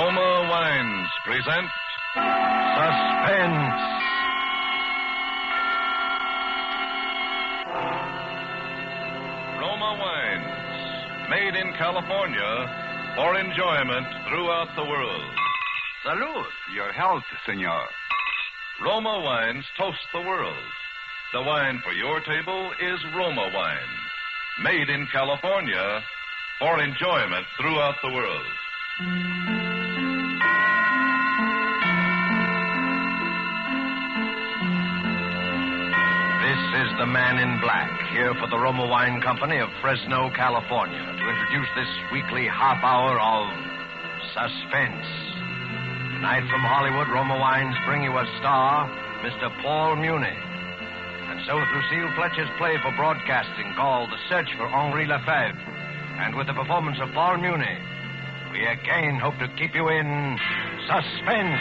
Roma Wines present Suspense. Roma Wines, made in California for enjoyment throughout the world. Salud. Your health, senor. Roma Wines toast the world. The wine for your table is Roma Wine, made in California for enjoyment throughout the world. This is the Man in Black, here for the Roma Wine Company of Fresno, California, to introduce this weekly half hour of Suspense. Tonight from Hollywood, Roma Wines bring you a star, Mr. Paul Muni. And so Lucille Fletcher's play for broadcasting called The Search for Henri Lefevre. And with the performance of Paul Muni, we again hope to keep you in suspense.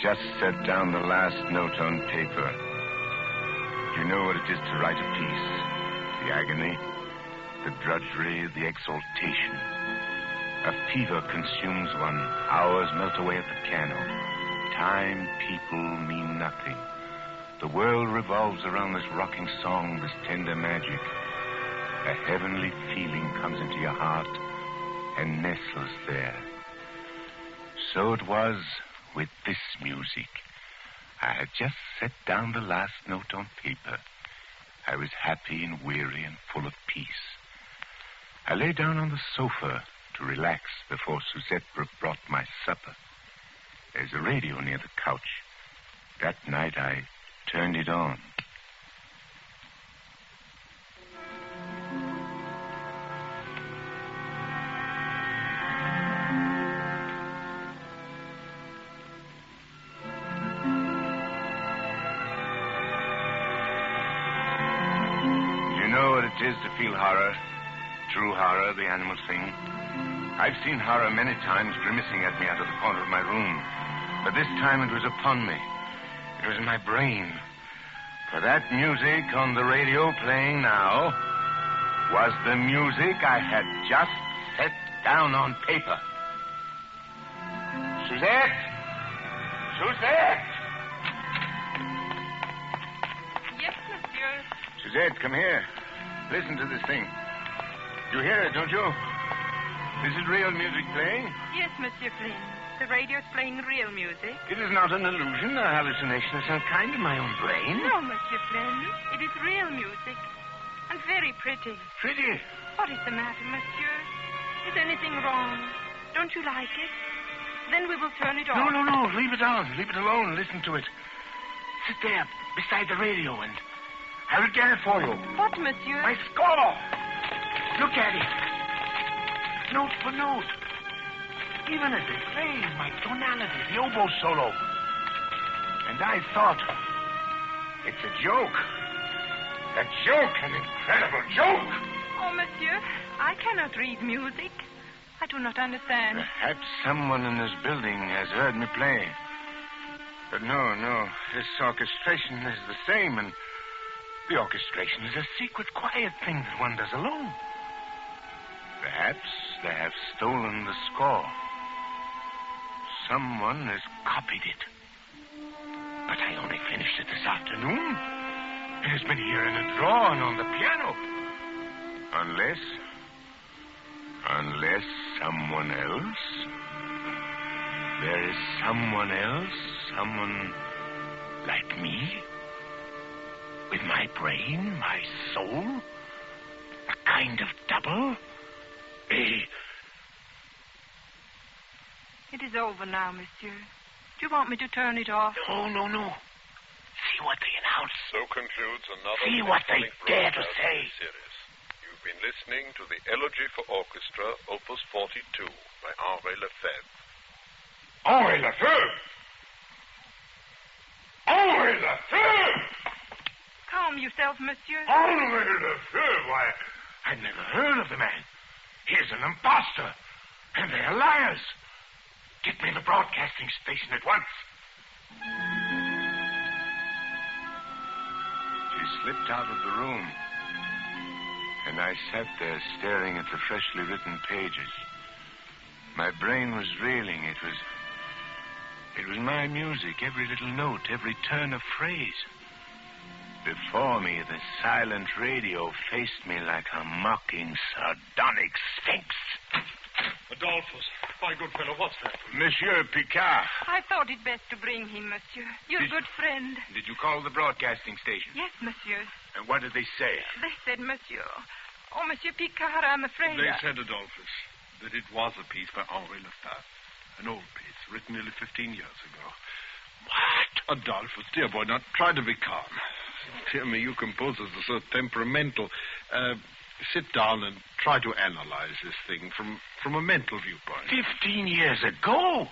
Just set down the last note on paper. You know what it is to write a piece. The agony, the drudgery, the exaltation. A fever consumes one. Hours melt away at the piano. Time, people mean nothing. The world revolves around this rocking song, this tender magic. A heavenly feeling comes into your heart and nestles there. So it was with this music. I had just set down the last note on paper. I was happy and weary and full of peace. I lay down on the sofa to relax before Suzette brought my supper. There's a radio near the couch. That night I turned it on. It is to feel horror, true horror, the animal thing. I've seen horror many times grimacing at me out of the corner of my room, but this time it was upon me. It was in my brain. For that music on the radio playing now was the music I had just set down on paper. Suzette! Suzette! Yes, monsieur. Suzette, come here. Listen to this thing. You hear it, don't you? Is it real music playing? Yes, Monsieur Flynn. The radio's playing real music. It is not an illusion, a hallucination of some kind in my own brain. No, Monsieur Flynn. It is real music. And very pretty. Pretty? What is the matter, Monsieur? Is anything wrong? Don't you like it? Then we will turn it off. No. Leave it on. Leave it alone. Listen to it. Sit there beside the radio and I will get it for you. What, monsieur? My score. Look at it. Note for note. Even as it plays, my tonality, the oboe solo. And I thought, it's a joke. A joke, an incredible joke. Oh, monsieur, I cannot read music. I do not understand. Perhaps someone in this building has heard me play. But no. This orchestration is the same, and the orchestration is a secret, quiet thing that one does alone. Perhaps they have stolen the score. Someone has copied it. But I only finished it this afternoon. It has been here in a drawer and on the piano. Unless someone else. There is someone else, someone like me. With my brain, my soul, a kind of double, It is over now, monsieur. Do you want me to turn it off? No. See what they announce. So concludes another... See what they dare to say. Series. You've been listening to the Elegy for Orchestra, Opus 42, by Henri Lefevre. Henri Lefevre! Henri Lefevre! Calm yourself, monsieur. Henri Lefevre, why, I'd never heard of the man. He's an imposter. And they're liars. Get me the broadcasting station at once. She slipped out of the room. And I sat there staring at the freshly written pages. My brain was reeling. It was my music, every little note, every turn of phrase. Before me, the silent radio faced me like a mocking, sardonic sphinx. Adolphus, my good fellow, what's that? Monsieur Picard. I thought it best to bring him, monsieur. Your good friend. Did you call the broadcasting station? Yes, monsieur. And what did they say? They said, monsieur. Oh, Monsieur Picard, I'm afraid. They said, Adolphus, that it was a piece by Henri Lefevre. An old piece, written nearly 15 years ago. What? Adolphus, dear boy, now try to be calm. Dear me, you composers are so temperamental. Sit down and try to analyze this thing from a mental viewpoint. 15 years ago?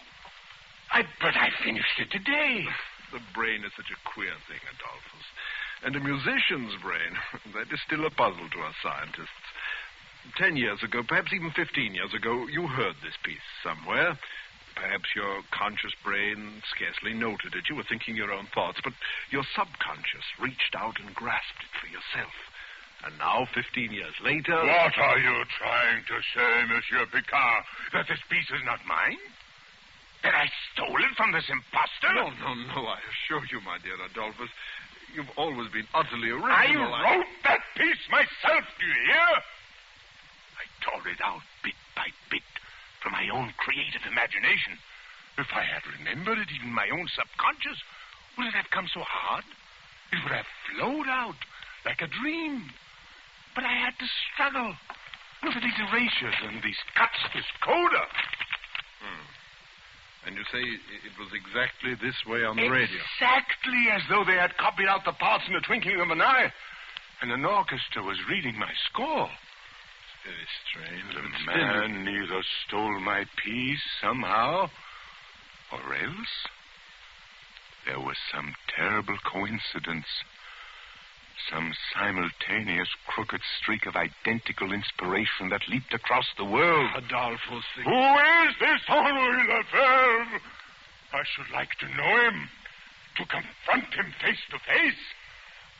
But I finished it today. The brain is such a queer thing, Adolphus. And a musician's brain, that is still a puzzle to us scientists. 10 years ago, perhaps even 15 years ago, you heard this piece somewhere. Perhaps your conscious brain scarcely noted it. You were thinking your own thoughts, but your subconscious reached out and grasped it for yourself. And now, 15 years later... What are you trying to say, Monsieur Picard? That this piece is not mine? That I stole it from this imposter? No, I assure you, my dear Adolphus, you've always been utterly original. I wrote that piece myself, do you hear? I tore it out bit by bit from my own creative imagination. If I had remembered it, even my own subconscious, would it have come so hard? It would have flowed out like a dream. But I had to struggle with these erasures and these cuts, this coda. And you say it was exactly this way on the radio? Exactly as though they had copied out the parts in the twinkling of an eye. And an orchestra was reading my score. Very strange. The man either stole my piece somehow, or else there was some terrible coincidence. Some simultaneous crooked streak of identical inspiration that leaped across the world. Adolphus. Who is this Henri Lefevre? I should like to know him, to confront him face to face.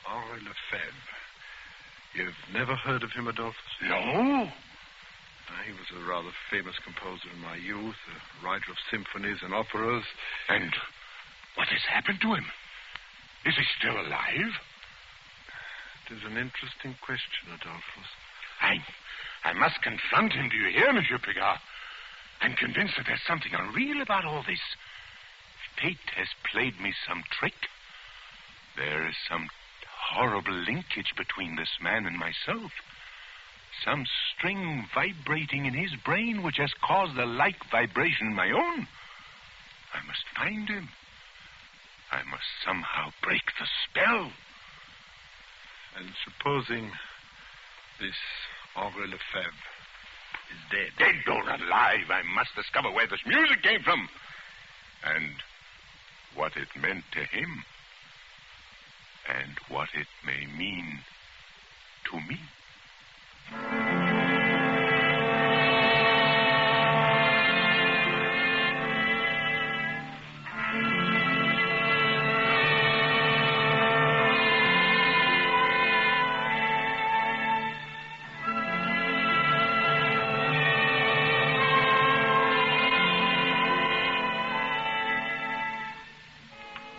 Henri Lefevre. You've never heard of him, Adolphus? No. He was a rather famous composer in my youth, a writer of symphonies and operas. And what has happened to him? Is he still alive? It is an interesting question, Adolphus. I must confront him, do you hear, Monsieur Picard? I'm convinced that there's something unreal about all this. Fate has played me some trick. There is some horrible linkage between this man and myself. Some string vibrating in his brain which has caused a like vibration in my own. I must find him. I must somehow break the spell. And supposing this Henri Lefevre is dead. Dead or alive, I must discover where this music came from. And what it meant to him. And what it may mean to me.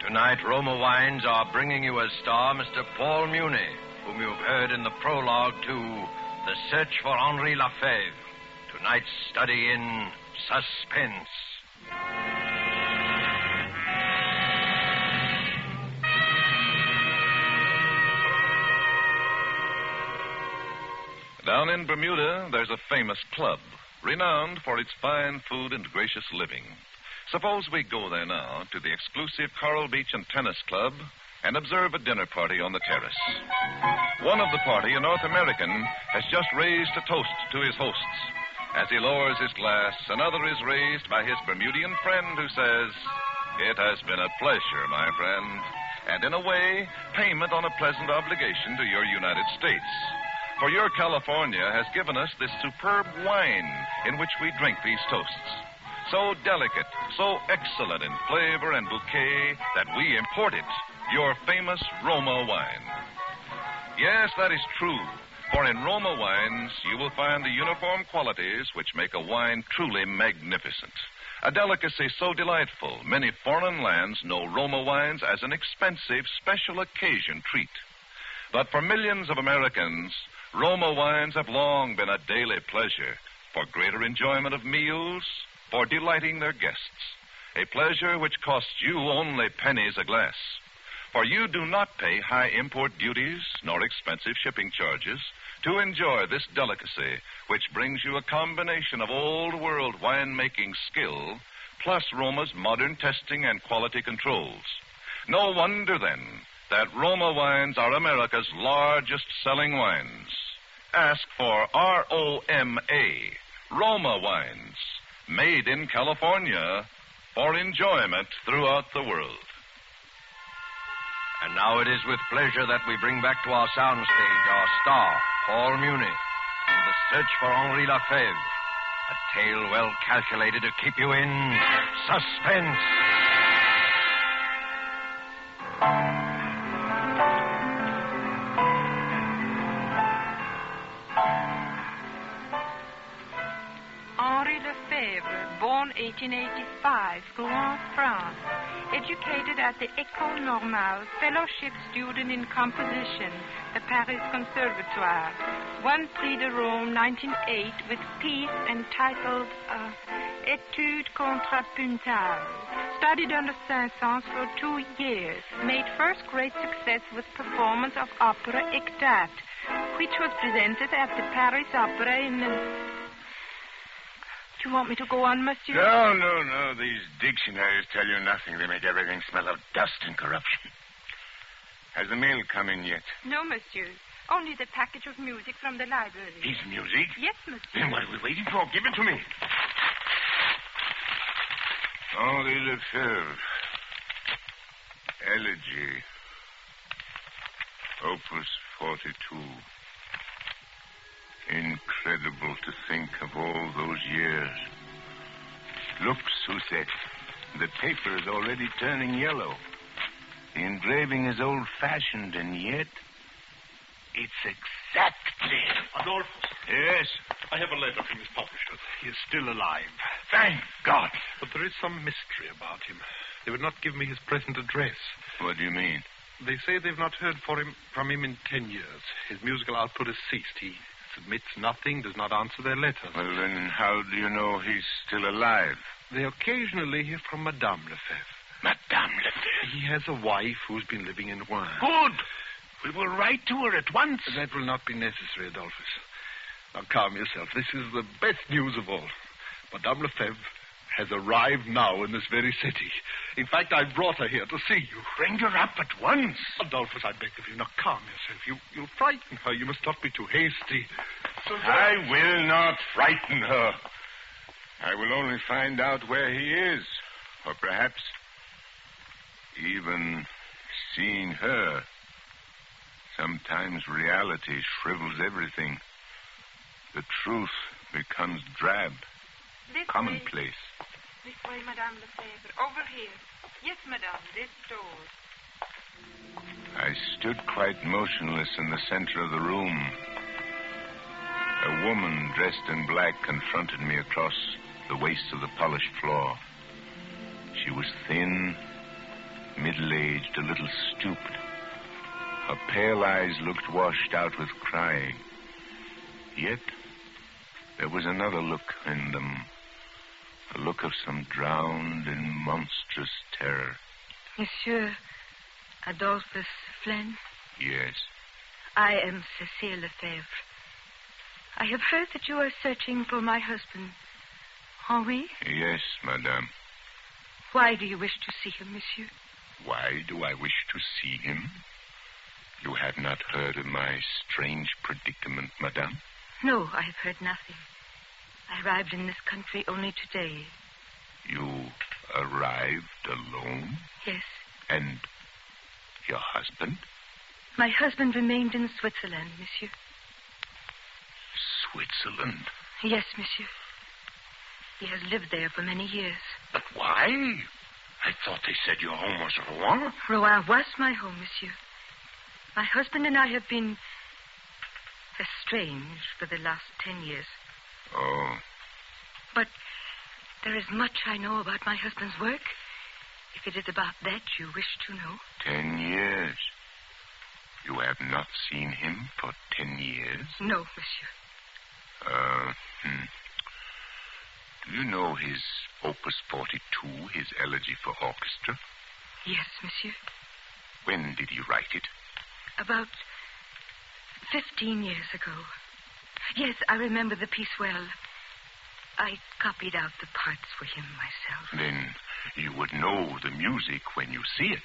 Tonight, Roma Wines are bringing you as star Mr. Paul Muni, whom you've heard in the prologue to The Search for Henri Lefevre. Tonight's study in suspense. Down in Bermuda, there's a famous club, renowned for its fine food and gracious living. Suppose we go there now to the exclusive Coral Beach and Tennis Club and observe a dinner party on the terrace. One of the party, a North American, has just raised a toast to his hosts. As he lowers his glass, another is raised by his Bermudian friend who says, "It has been a pleasure, my friend, and in a way, payment on a pleasant obligation to your United States." For your California has given us this superb wine in which we drink these toasts. So delicate, so excellent in flavor and bouquet that we import it, your famous Roma wine. Yes, that is true. For in Roma wines, you will find the uniform qualities which make a wine truly magnificent. A delicacy so delightful, many foreign lands know Roma wines as an expensive special occasion treat. But for millions of Americans, Roma wines have long been a daily pleasure for greater enjoyment of meals, for delighting their guests. A pleasure which costs you only pennies a glass. For you do not pay high import duties nor expensive shipping charges to enjoy this delicacy, which brings you a combination of old-world winemaking skill plus Roma's modern testing and quality controls. No wonder, then, that Roma wines are America's largest selling wines. Ask for R-O-M-A, Roma wines, made in California for enjoyment throughout the world. And now it is with pleasure that we bring back to our soundstage our star, Paul Muni, and the search for Henri Lefevre, a tale well calculated to keep you in suspense. Henri Lefevre, born 1885, Rouen, France. Educated at the École Normale, fellowship student in composition, the Paris Conservatoire. Won Prix de Rome 1908 with piece entitled Étude contrapuntale. Studied under Saint-Saëns for 2 years. Made first great success with performance of opera Éctate, which was presented at the Paris Opera in... Do you want me to go on, monsieur? No. These dictionaries tell you nothing. They make everything smell of dust and corruption. Has the mail come in yet? No, monsieur. Only the package of music from the library. His music? Yes, monsieur. Then what are we waiting for? Give it to me. Henri Lefevre. Elegy. Opus 42. Incredible to think of all those years. Look, Suzette. The paper is already turning yellow. The engraving is old-fashioned, and yet it's exactly... Adolphus. Yes? I have a letter from his publisher. He is still alive. Thank God. But there is some mystery about him. They would not give me his present address. What do you mean? They say they've not heard from him in 10 years. His musical output has ceased. He submits nothing, does not answer their letters. Well, then how do you know he's still alive? They occasionally hear from Madame Lefevre. Madame Lefevre? He has a wife who's been living in Rouen. Good. We will write to her at once. That will not be necessary, Adolphus. Now, calm yourself. This is the best news of all. Madame Lefevre has arrived now in this very city. In fact, I brought her here to see you. Bring her up at once. Adolphus, I beg of you. Now, calm yourself. You'll frighten her. You must not be too hasty. I will not frighten her. I will only find out where he is. Or perhaps even seeing her. Sometimes reality shrivels everything. The truth becomes drab, This commonplace. This way, Madame Lefevre. Over here. Yes, Madame, this door. I stood quite motionless in the center of the room. A woman dressed in black confronted me across the waist of the polished floor. She was thin, middle-aged, a little stooped. Her pale eyes looked washed out with crying. Yet there was another look in them, a look of some drowned and monstrous terror. Monsieur Adolphus Flynn? Yes. I am Cécile Lefevre. I have heard that you are searching for my husband, Henri. Yes, madame. Why do you wish to see him, monsieur? Why do I wish to see him? You have not heard of my strange predicament, madame? No, I have heard nothing. I arrived in this country only today. You arrived alone? Yes. And your husband? My husband remained in Switzerland, monsieur. Switzerland? Yes, monsieur. He has lived there for many years. But why? I thought they said your home was Rouen. Rouen was my home, monsieur. My husband and I have been estranged for the last 10 years. Oh. But there is much I know about my husband's work. If it is about that you wish to know. 10 years? You have not seen him for 10 years? No, monsieur. Do you know his Opus 42, his elegy for orchestra? Yes, monsieur. When did he write it? About 15 years ago. Yes, I remember the piece well. I copied out the parts for him myself. Then you would know the music when you see it.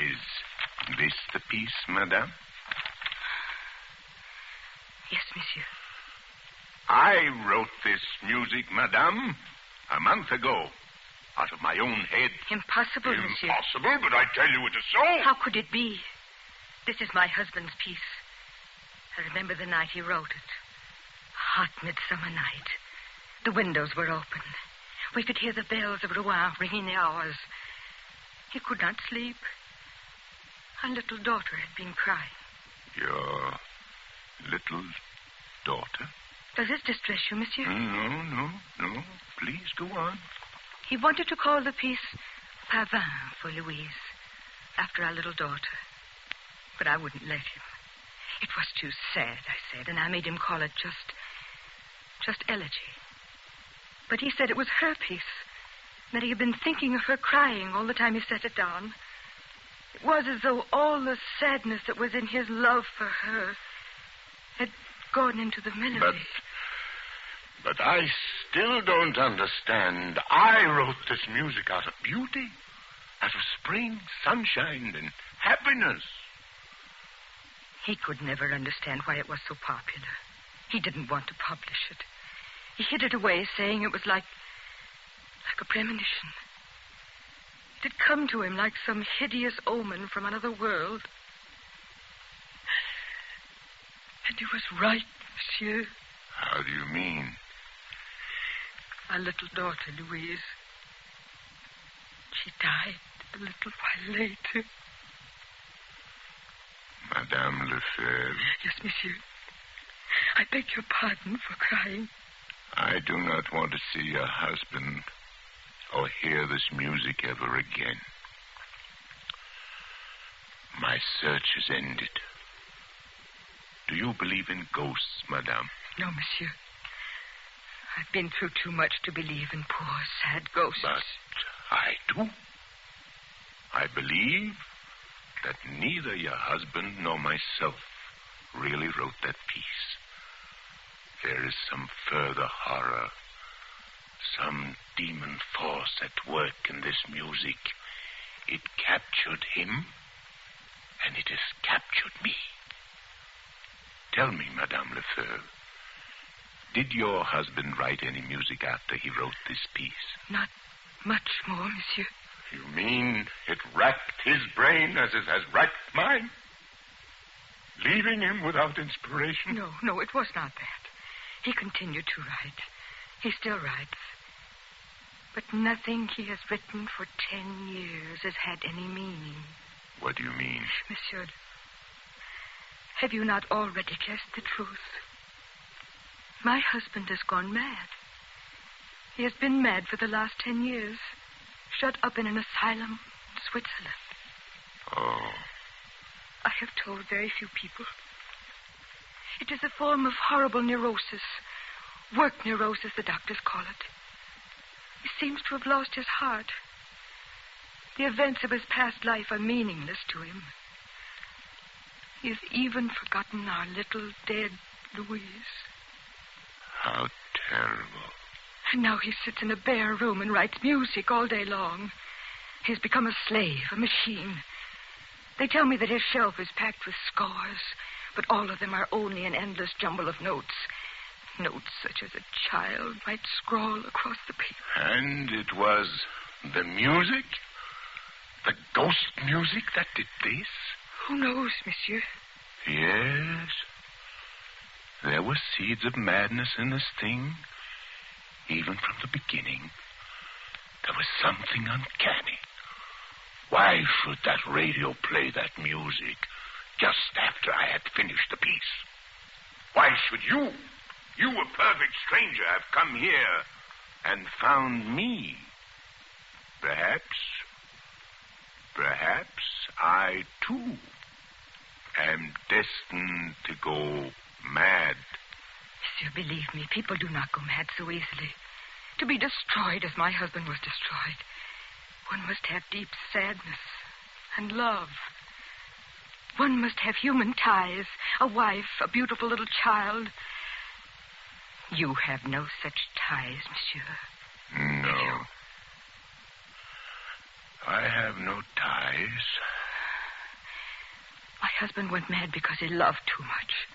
Is this the piece, madame? Yes, monsieur. I wrote this music, madame, a month ago, out of my own head. Impossible, monsieur. Impossible, but I tell you it is so. How could it be? This is my husband's piece. I remember the night he wrote it. Hot midsummer night. The windows were open. We could hear the bells of Rouen ringing the hours. He could not sleep. Our little daughter had been crying. Your little daughter? Does this distress you, monsieur? No. Please go on. He wanted to call the piece Pavin for Louise, after our little daughter. But I wouldn't let him. It was too sad, I said, and I made him call it just elegy. But he said it was her piece, that he had been thinking of her crying all the time he set it down. It was as though all the sadness that was in his love for her had gone into the melody. But I still don't understand. I wrote this music out of beauty, out of spring, sunshine, and happiness. He could never understand why it was so popular. He didn't want to publish it. He hid it away, saying it was like a premonition. It had come to him like some hideous omen from another world. And he was right, monsieur. How do you mean? Our little daughter, Louise. She died a little while later. Madame Lefevre? Yes, monsieur. I beg your pardon for crying. I do not want to see your husband or hear this music ever again. My search is ended. Do you believe in ghosts, madame? No, monsieur. I've been through too much to believe in poor, sad ghosts. But I do. I believe that neither your husband nor myself really wrote that piece. There is some further horror, some demon force at work in this music. It captured him, and it has captured me. Tell me, Madame Lefevre, did your husband write any music after he wrote this piece? Not much more, monsieur. You mean it racked his brain as it has racked mine? Leaving him without inspiration? No, it was not that. He continued to write. He still writes. But nothing he has written for 10 years has had any meaning. What do you mean? Monsieur, have you not already guessed the truth? My husband has gone mad. He has been mad for the last 10 years, shut up in an asylum in Switzerland. Oh. I have told very few people. It is a form of horrible neurosis. Work neurosis, the doctors call it. He seems to have lost his heart. The events of his past life are meaningless to him. He has even forgotten our little dead Louise. How terrible. And now he sits in a bare room and writes music all day long. He has become a slave, a machine. They tell me that his shelf is packed with scores, but all of them are only an endless jumble of notes. Notes such as a child might scrawl across the paper. And it was the music? The ghost music that did this? Who knows, monsieur? Yes. There were seeds of madness in this thing. Even from the beginning, there was something uncanny. Why should that radio play that music just after I had finished the piece? Why should you, a perfect stranger, have come here and found me? Perhaps I, too, am destined to go mad. Monsieur, believe me, people do not go mad so easily. To be destroyed as my husband was destroyed, one must have deep sadness and love. One must have human ties, a wife, a beautiful little child. You have no such ties, monsieur. No. I have no ties. My husband went mad because he loved too much.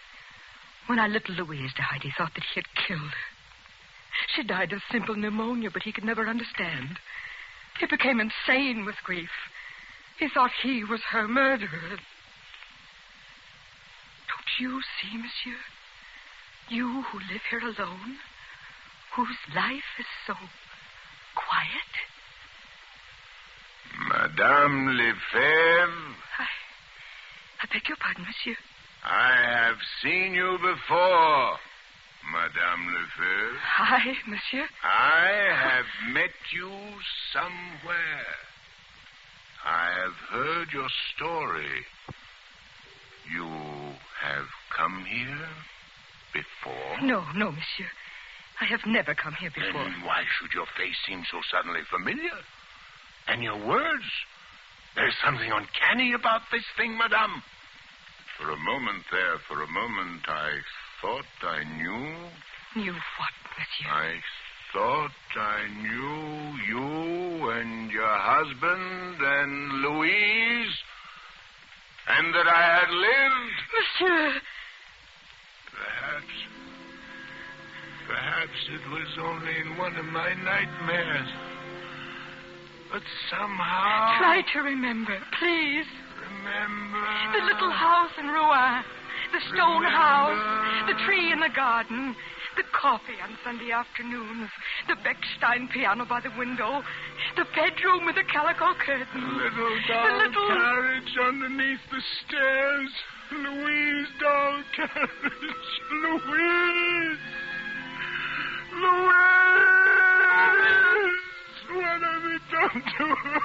When our little Louise died, he thought that he had killed her. She died of simple pneumonia, but he could never understand. He became insane with grief. He thought he was her murderer. Don't you see, monsieur? You who live here alone, whose life is so quiet. Madame Lefevre. I beg your pardon, monsieur. I have seen you before, Madame Lefevre. Hi, monsieur. I have met you somewhere. I have heard your story. You have come here before? No, monsieur. I have never come here before. Then why should your face seem so suddenly familiar? And your words? There's something uncanny about this thing, madame. For a moment, I thought I knew. Knew what, monsieur? I thought I knew you and your husband and Louise, and that I had lived. Monsieur! Perhaps it was only in one of my nightmares. But somehow... Try to remember, please. Remember... The little house in Rouen. The stone house. The tree in the garden. The coffee on Sunday afternoons. The Bechstein piano by the window. The bedroom with the calico curtain. The little carriage underneath the stairs. Louise doll carriage. Louise! What have they done to her?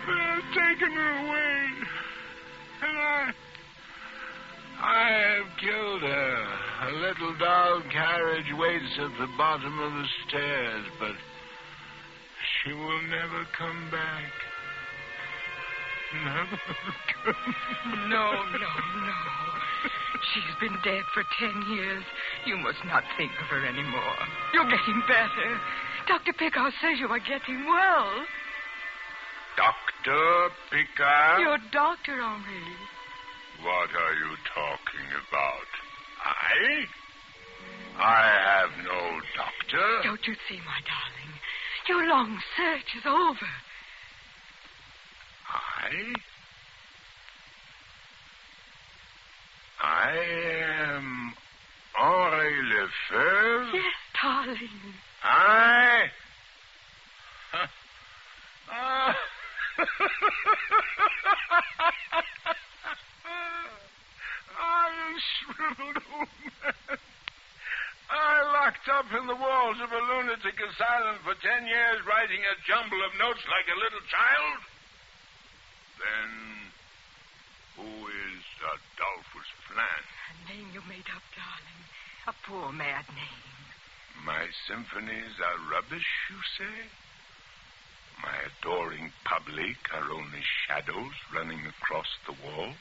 They have taken her away. And I have killed her. A little doll carriage waits at the bottom of the stairs, but she will never come back. Never come. No. She's been dead for 10 years. You must not think of her anymore. You're getting better. Dr. Picard says you are getting well. Dr. Picard? Your doctor, Henri. What are you talking about? I have no doctor. Don't you see, my darling? Your long search is over. I am Henri Lefevre. Yes, darling. I am shriveled old man. I locked up in the walls of a lunatic asylum for 10 years, writing a jumble of notes like a little child. Then, who is Adolphus Flan? A name you made up, darling. A poor mad name. My symphonies are rubbish, you say? My adoring public are only shadows running across the walls?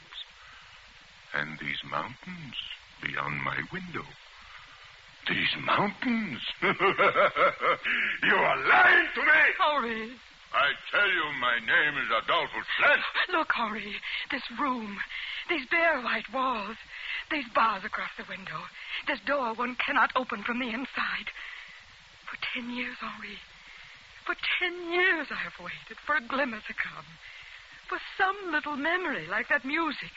And these mountains beyond my window? These mountains? You are lying to me! Henri. I tell you, my name is Adolphus Flan. Look, Henri. This room. These bare white walls. These bars across the window. This door one cannot open from the inside. For 10 years, Henri. For 10 years I have waited for a glimmer to come. For some little memory like that music.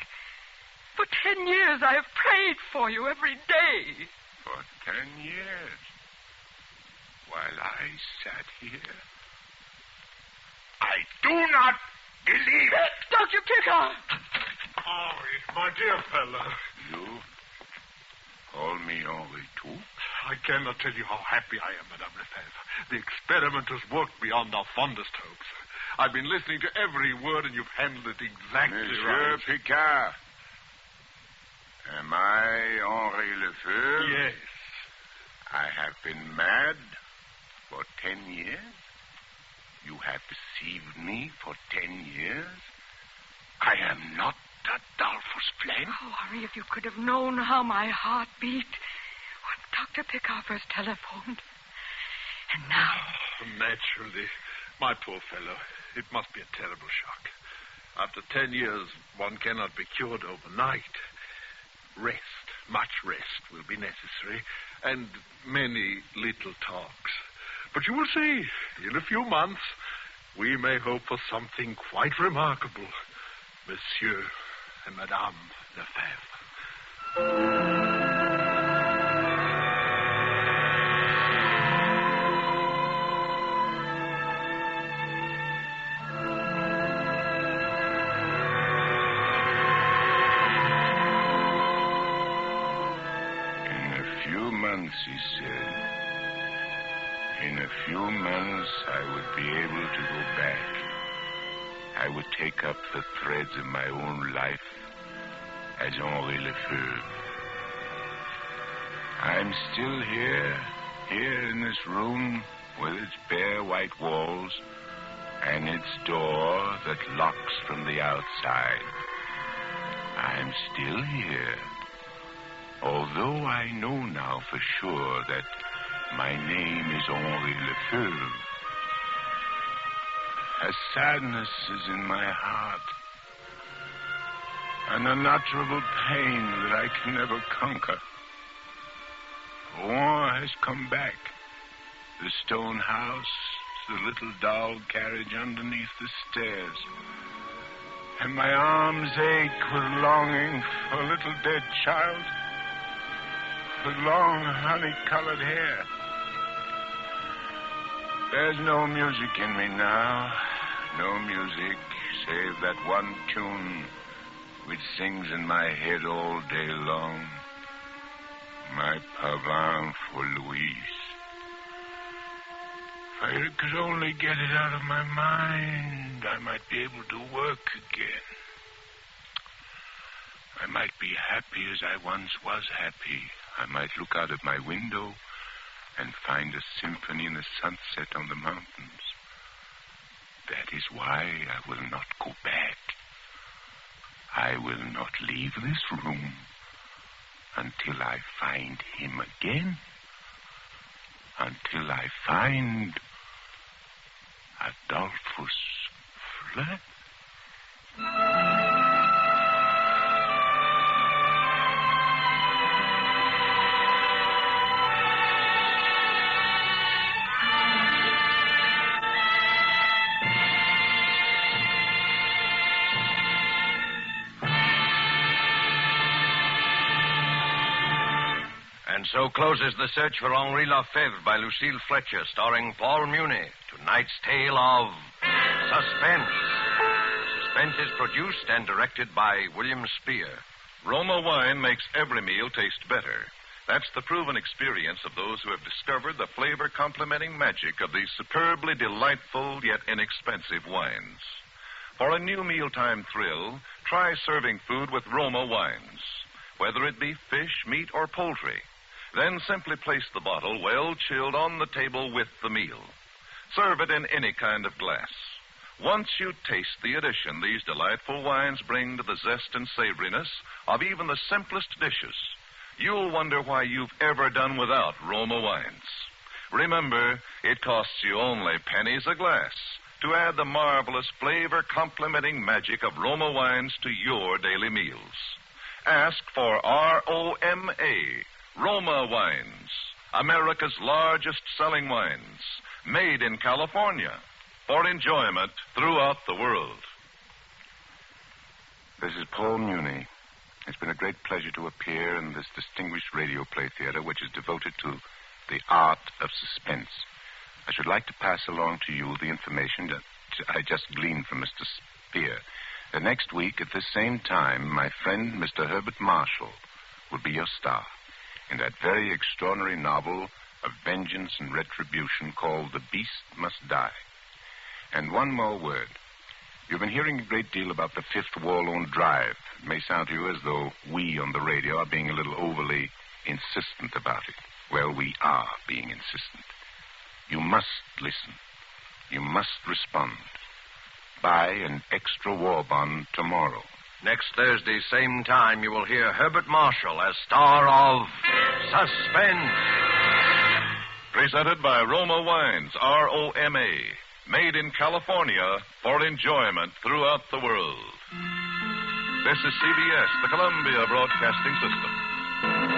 For 10 years I have prayed for you every day. For 10 years? While I sat here? I do not believe it. Dr. Pickard! Henri, my dear fellow. You call me Henri, too? I cannot tell you how happy I am, Madame Lefevre. The experiment has worked beyond our fondest hopes. I've been listening to every word, and you've handled it exactly Monsieur right. Picard. Am I Henri Lefevre? Yes. I have been mad for 10 years. You have deceived me for 10 years. I am not Adolphus Flame. Oh, Henri, if you could have known how my heart beat when Dr. Pickard first telephoned. And now... Naturally. My poor fellow. It must be a terrible shock. After 10 years, one cannot be cured overnight. Rest, much rest will be necessary, and many little talks. But you will see, in a few months, we may hope for something quite remarkable. Monsieur and Madame Lefevre. He said, in a few months I would be able to go back. I would take up the threads of my own life as Henri Lefevre. I'm still here in this room with its bare white walls and its door that locks from the outside. I'm still here. Although I know now for sure that my name is Henri Lefevre, a sadness is in my heart, an unutterable pain that I can never conquer. War has come back. The stone house, the little doll carriage underneath the stairs, and my arms ache with longing for a little dead child with long, honey-colored hair. There's no music in me now. No music, save that one tune which sings in my head all day long. My pavane for Louise. If I could only get it out of my mind, I might be able to work again. I might be happy as I once was happy. I might look out of my window and find a symphony in the sunset on the mountains. That is why I will not go back. I will not leave this room until I find him again. Until I find Adolphus Fleur. And so closes the search for Henri Lefevre by Lucille Fletcher, starring Paul Muni. Tonight's tale of Suspense. Suspense is produced and directed by William Spear. Roma wine makes every meal taste better. That's the proven experience of those who have discovered the flavor complementing magic of these superbly delightful yet inexpensive wines. For a new mealtime thrill, try serving food with Roma wines, whether it be fish, meat, or poultry. Then simply place the bottle well chilled on the table with the meal. Serve it in any kind of glass. Once you taste the addition these delightful wines bring to the zest and savoriness of even the simplest dishes, you'll wonder why you've ever done without Roma wines. Remember, it costs you only pennies a glass to add the marvelous flavor complementing magic of Roma wines to your daily meals. Ask for ROMA, Roma Wines, America's largest selling wines, made in California for enjoyment throughout the world. This is Paul Muni. It's been a great pleasure to appear in this distinguished radio play theater, which is devoted to the art of suspense. I should like to pass along to you the information that I just gleaned from Mr. Spear. The next week, at this same time, my friend, Mr. Herbert Marshall, will be your star in that very extraordinary novel of vengeance and retribution called The Beast Must Die. And one more word. You've been hearing a great deal about the Fifth Warlone Drive. It may sound to you as though we on the radio are being a little overly insistent about it. Well, we are being insistent. You must listen. You must respond. Buy an extra war bond tomorrow. Next Thursday, same time, you will hear Herbert Marshall as star of Suspense. Presented by Roma Wines, R-O-M-A. Made in California for enjoyment throughout the world. This is CBS, the Columbia Broadcasting System.